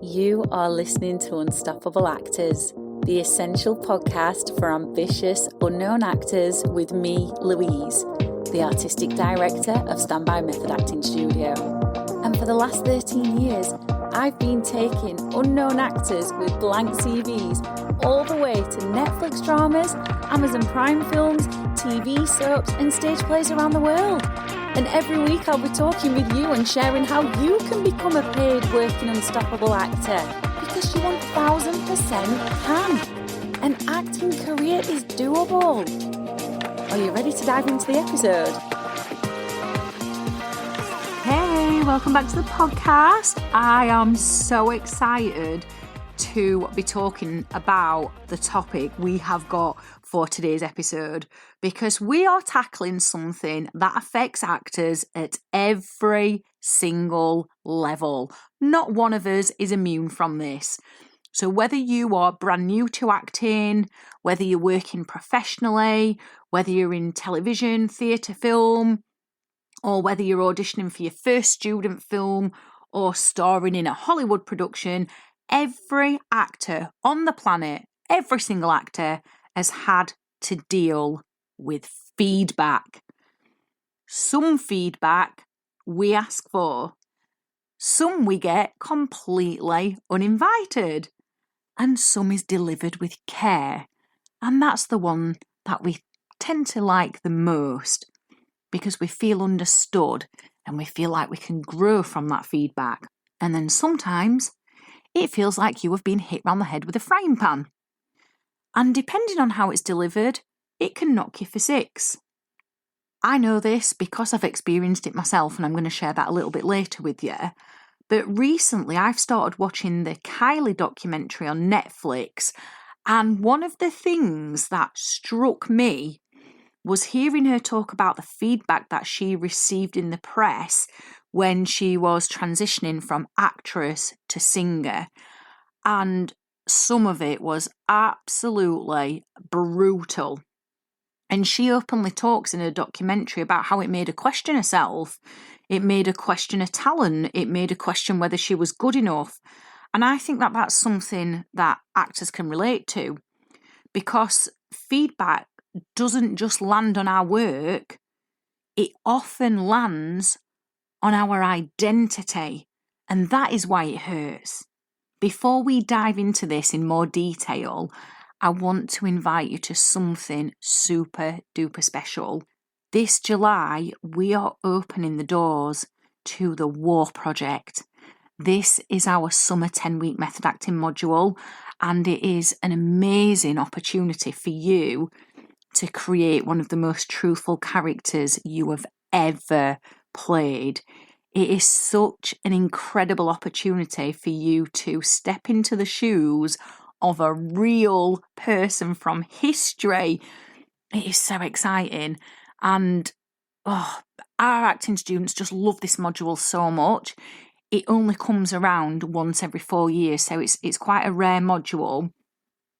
You are listening to Unstoppable Actors, the essential podcast for ambitious, unknown actors with me, Louise, the artistic director of Standby Method Acting Studio. And for the last 13 years, I've been taking unknown actors with blank CVs all the way to Netflix dramas, Amazon Prime films, TV soaps, and stage plays around the world. And every week I'll be talking with you and sharing how you can become a paid working unstoppable actor, because you 1000% can. An acting career is doable. Are you ready to dive into the episode? Hey, welcome back to the podcast. I am so excited to be talking about the topic we have got for today's episode, because we are tackling something that affects actors at every single level. Not one of us is immune from this. So whether you are brand new to acting, whether you're working professionally, whether you're in television, theatre, film, or whether you're auditioning for your first student film or starring in a Hollywood production, every actor on the planet, every single actor has had to deal with feedback. Some feedback we ask for, some we get completely uninvited, and some is delivered with care. And that's the one that we tend to like the most, because we feel understood and we feel like we can grow from that feedback. And then sometimes it feels like you have been hit round the head with a frying pan. And depending on how it's delivered, it can knock you for six. I know this because I've experienced it myself, and I'm going to share that a little bit later with you. But recently I've started watching the Kylie documentary on Netflix, and one of the things that struck me was hearing her talk about the feedback that she received in the press when she was transitioning from actress to singer. And some of it was absolutely brutal. And she openly talks in her documentary about how it made her question herself. It made her question her talent. It made her question whether she was good enough. And I think that that's something that actors can relate to, because feedback doesn't just land on our work. It often lands on our identity. And that is why it hurts. Before we dive into this in more detail, I want to invite you to something super duper special. This July, we are opening the doors to the War Project. This is our summer 10-week method acting module, and it is an amazing opportunity for you to create one of the most truthful characters you have ever played. It is such an incredible opportunity for you to step into the shoes of a real person from history. It is so exciting. And our acting students just love this module so much. It only comes around once every 4 years, so it's quite a rare module.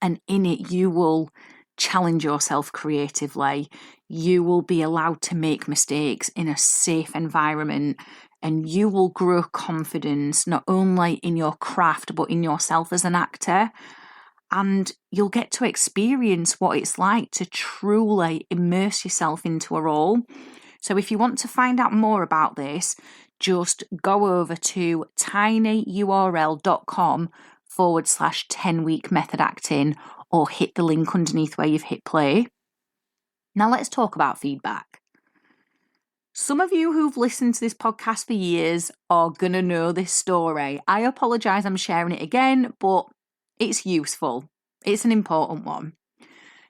And in it, you will challenge yourself creatively. You will be allowed to make mistakes in a safe environment, and you will grow confidence not only in your craft but in yourself as an actor. And you'll get to experience what it's like to truly immerse yourself into a role. So if you want to find out more about this, just go over to tinyurl.com/10-week method acting, or hit the link underneath where you've hit play. Now let's talk about feedback. Some of you who've listened to this podcast for years are going to know this story. I apologise I'm sharing it again, but it's useful. It's an important one.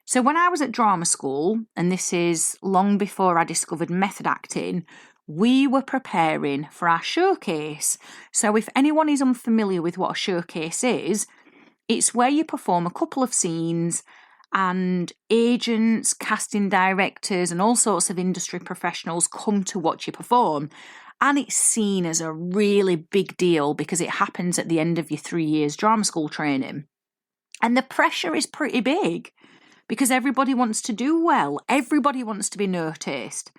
So when I was at drama school, and this is long before I discovered method acting, we were preparing for our showcase. So if anyone is unfamiliar with what a showcase is, it's where you perform a couple of scenes and agents, casting directors, and all sorts of industry professionals come to watch you perform. And it's seen as a really big deal because it happens at the end of your 3 years drama school training. And the pressure is pretty big because everybody wants to do well. Everybody wants to be noticed.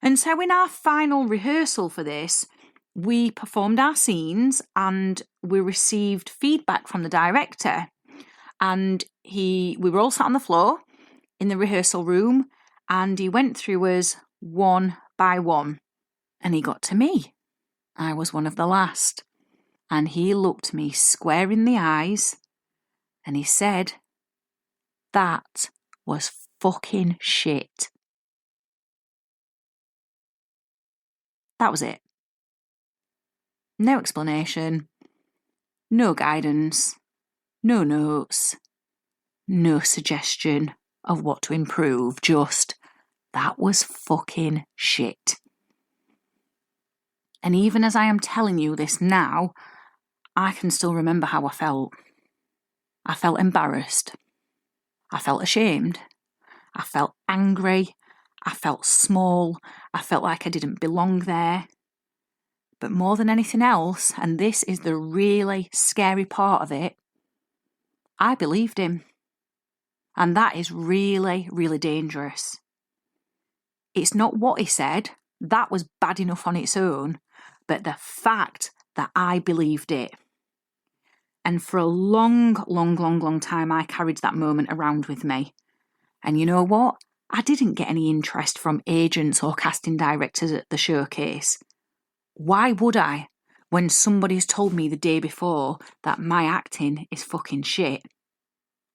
And so in our final rehearsal for this, we performed our scenes, and we received feedback from the director, and we were all sat on the floor in the rehearsal room, and he went through us one by one, and he got to me. I was one of the last, and he looked me square in the eyes, and he said, "That was fucking shit." That was it. No explanation, no guidance, no notes, no suggestion of what to improve, just, that was fucking shit. And even as I am telling you this now, I can still remember how I felt. I felt embarrassed. I felt ashamed. I felt angry. I felt small. I felt like I didn't belong there. But more than anything else, and this is the really scary part of it, I believed him. And that is really, really dangerous. It's not what he said, that was bad enough on its own, but the fact that I believed it. And for a long time, I carried that moment around with me. And you know what? I didn't get any interest from agents or casting directors at the showcase. Why would I, when somebody's told me the day before that my acting is fucking shit?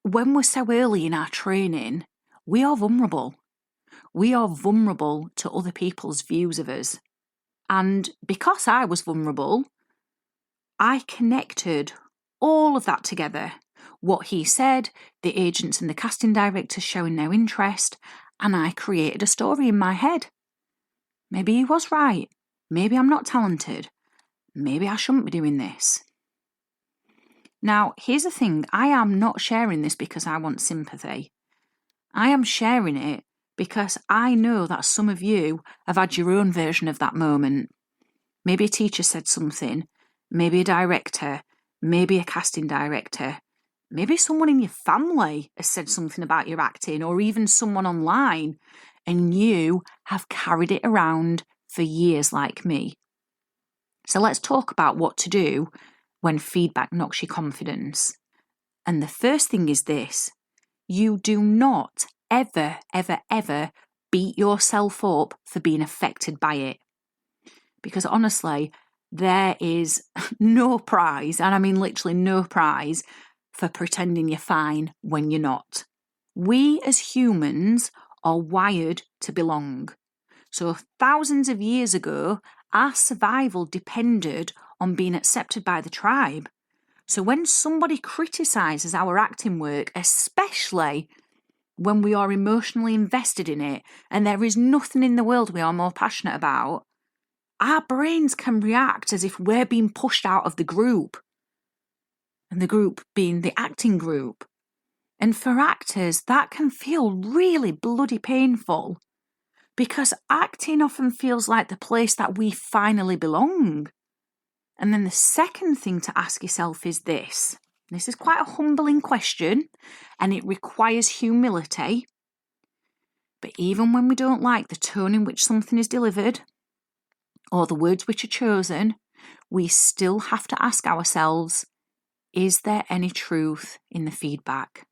When we're so early in our training, we are vulnerable. We are vulnerable to other people's views of us. And because I was vulnerable, I connected all of that together. What he said, the agents and the casting directors showing no interest, and I created a story in my head. Maybe he was right. Maybe I'm not talented. Maybe I shouldn't be doing this. Now, here's the thing. I am not sharing this because I want sympathy. I am sharing it because I know that some of you have had your own version of that moment. Maybe a teacher said something, maybe a director, maybe a casting director, maybe someone in your family has said something about your acting, or even someone online, and you have carried it around for years like me. So let's talk about what to do when feedback knocks your confidence. And the first thing is this: you do not ever beat yourself up for being affected by it. Because honestly, there is no prize, and I mean literally no prize, for pretending you're fine when you're not. We as humans are wired to belong. So thousands of years ago, our survival depended on being accepted by the tribe. So when somebody criticises our acting work, especially when we are emotionally invested in it and there is nothing in the world we are more passionate about, our brains can react as if we're being pushed out of the group. And the group being the acting group. And for actors, that can feel really bloody painful, because acting often feels like the place that we finally belong. And then the second thing to ask yourself is this. This is quite a humbling question, and it requires humility. But even when we don't like the tone in which something is delivered, or the words which are chosen, we still have to ask ourselves, is there any truth in the feedback?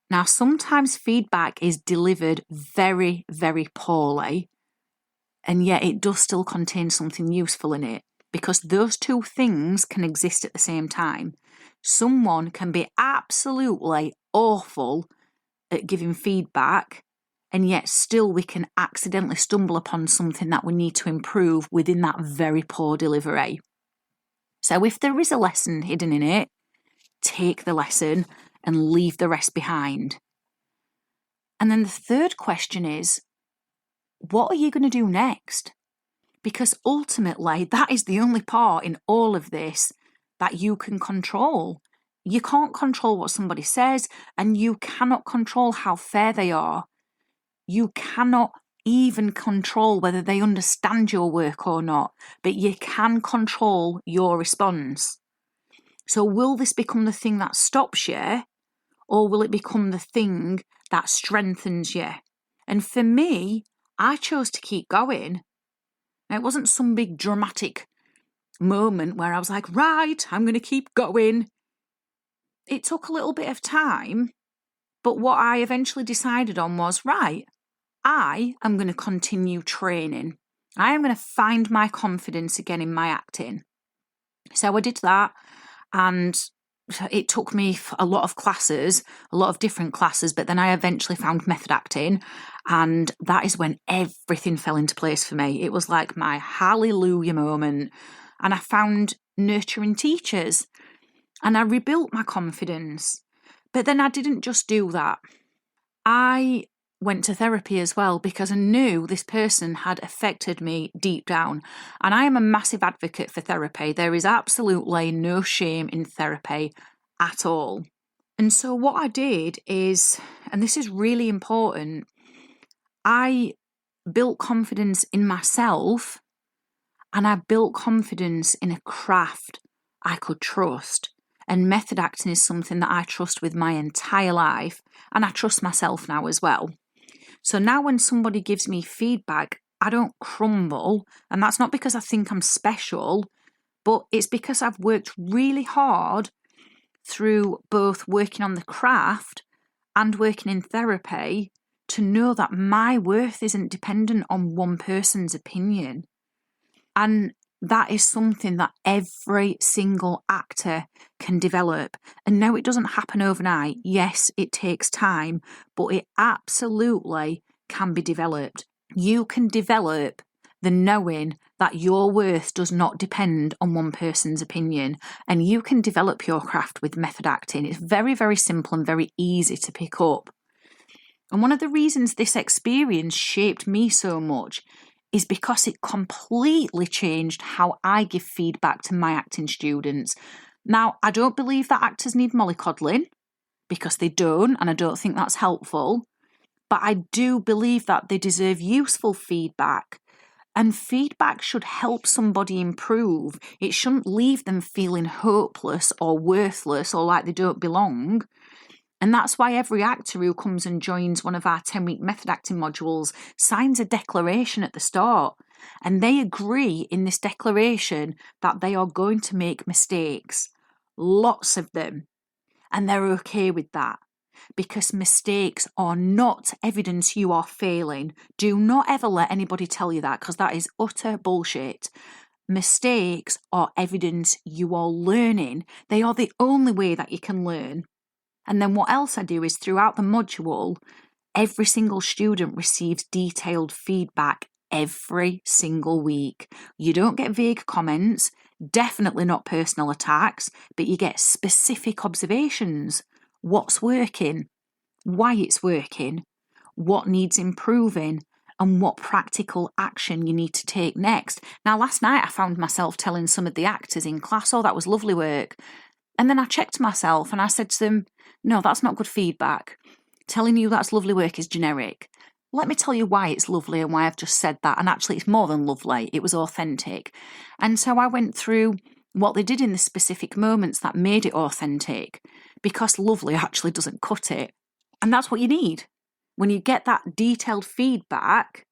Now, sometimes feedback is delivered very poorly, and yet it does still contain something useful in it, because those two things can exist at the same time. Someone can be absolutely awful at giving feedback, and yet still we can accidentally stumble upon something that we need to improve within that very poor delivery. So if there is a lesson hidden in it, take the lesson and leave the rest behind. And then the third question is, what are you going to do next? Because ultimately, that is the only part in all of this that you can control. You can't control what somebody says, and you cannot control how fair they are. You cannot even control whether they understand your work or not, but you can control your response. So will this become the thing that stops you, or will it become the thing that strengthens you? And for me, I chose to keep going. Now, it wasn't some big dramatic moment where I was like, right, I'm going to keep going. It took a little bit of time, but what I eventually decided on was, right, I am going to continue training. I am going to find my confidence again in my acting. So I did that, and it took me a lot of classes, a lot of different classes, but then I eventually found method acting, and that is when everything fell into place for me. It was like my hallelujah moment, and I found nurturing teachers, and I rebuilt my confidence. But then I didn't just do that. I went to therapy as well because I knew this person had affected me deep down. And I am a massive advocate for therapy. There is absolutely no shame in therapy at all. And so what I did is, and this is really important, I built confidence in myself, and I built confidence in a craft I could trust. And method acting is something that I trust with my entire life, and I trust myself now as well. So now when somebody gives me feedback, I don't crumble, and that's not because I think I'm special, but it's because I've worked really hard through both working on the craft and working in therapy to know that my worth isn't dependent on one person's opinion. And that is something that every single actor can develop. And no, it doesn't happen overnight. Yes, it takes time, but it absolutely can be developed. You can develop the knowing that your worth does not depend on one person's opinion, and you can develop your craft with method acting. It's very, very simple and very easy to pick up. And one of the reasons this experience shaped me so much is because it completely changed how I give feedback to my acting students. Now, I don't believe that actors need mollycoddling, because they don't, and I don't think that's helpful. But I do believe that they deserve useful feedback. And feedback should help somebody improve. It shouldn't leave them feeling hopeless or worthless or like they don't belong. And that's why every actor who comes and joins one of our 10-week method acting modules signs a declaration at the start. And they agree in this declaration that they are going to make mistakes. Lots of them. And they're okay with that. Because mistakes are not evidence you are failing. Do not ever let anybody tell you that, because that is utter bullshit. Mistakes are evidence you are learning. They are the only way that you can learn. And then what else I do is throughout the module, every single student receives detailed feedback every single week. You don't get vague comments, definitely not personal attacks, but you get specific observations. What's working, why it's working, what needs improving, and what practical action you need to take next. Now, last night I found myself telling some of the actors in class, oh, that was lovely work. And then I checked myself and I said to them, no, that's not good feedback. Telling you that's lovely work is generic. Let me tell you why it's lovely and why I've just said that. And actually, it's more than lovely. It was authentic. And so I went through what they did in the specific moments that made it authentic, because lovely actually doesn't cut it. And that's what you need. When you get that detailed feedback,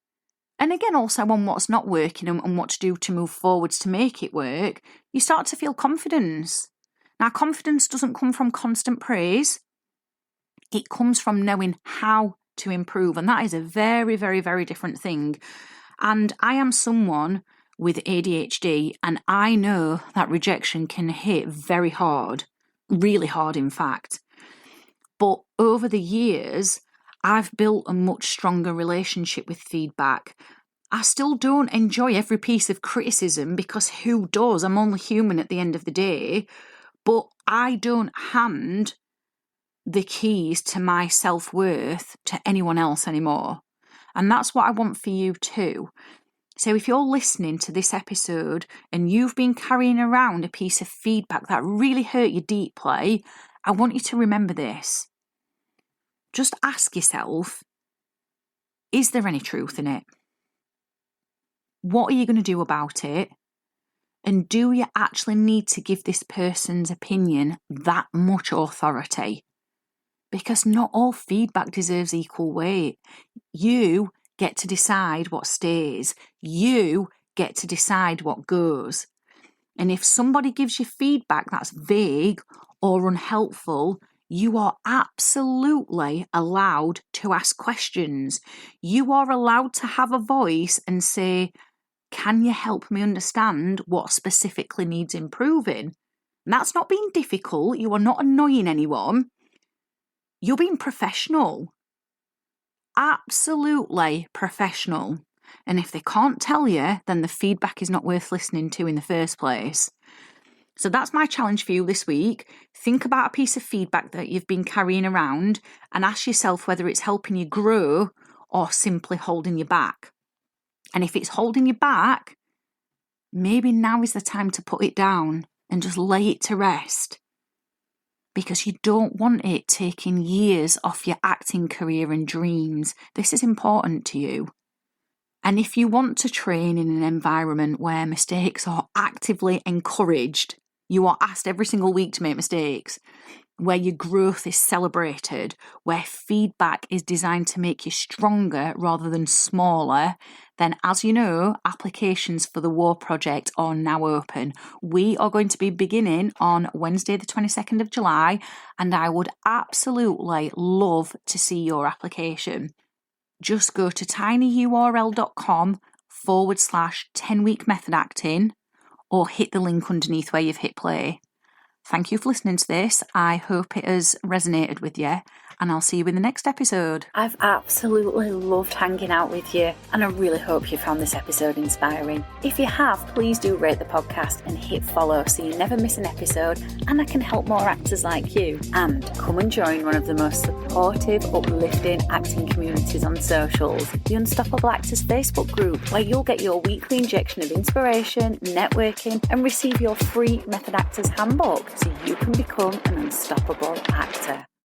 and again, also on what's not working and what to do to move forwards to make it work, you start to feel confidence. Now, confidence doesn't come from constant praise. It comes from knowing how to improve. And that is a very, very, very different thing. And I am someone with ADHD, and I know that rejection can hit very hard, really hard, in fact. But over the years, I've built a much stronger relationship with feedback. I still don't enjoy every piece of criticism, because who does? I'm only human at the end of the day. But I don't hand the keys to my self-worth to anyone else anymore. And that's what I want for you too. So if you're listening to this episode and you've been carrying around a piece of feedback that really hurt you deeply, I want you to remember this. Just ask yourself, is there any truth in it? What are you going to do about it? And do you actually need to give this person's opinion that much authority? Because not all feedback deserves equal weight. You get to decide what stays. You get to decide what goes. And if somebody gives you feedback that's vague or unhelpful, you are absolutely allowed to ask questions. You are allowed to have a voice and say, can you help me understand what specifically needs improving? And that's not being difficult. You are not annoying anyone. You're being professional. Absolutely professional. And if they can't tell you, then the feedback is not worth listening to in the first place. So that's my challenge for you this week. Think about a piece of feedback that you've been carrying around and ask yourself whether it's helping you grow or simply holding you back. And if it's holding you back, maybe now is the time to put it down and just lay it to rest. Because you don't want it taking years off your acting career and dreams. This is important to you. And if you want to train in an environment where mistakes are actively encouraged, you are asked every single week to make mistakes, where your growth is celebrated, where feedback is designed to make you stronger rather than smaller, then as you know, applications for the War Project are now open. We are going to be beginning on Wednesday, the 22nd of July, and I would absolutely love to see your application. Just go to tinyurl.com/10-week method acting or hit the link underneath where you've hit play. Thank you for listening to this. I hope it has resonated with you, and I'll see you in the next episode. I've absolutely loved hanging out with you, and I really hope you found this episode inspiring. If you have, please do rate the podcast and hit follow so you never miss an episode, and I can help more actors like you. And come and join one of the most supportive, uplifting acting communities on socials, the Unstoppable Actors Facebook group, where you'll get your weekly injection of inspiration, networking, and receive your free Method Actors handbook so you can become an unstoppable actor.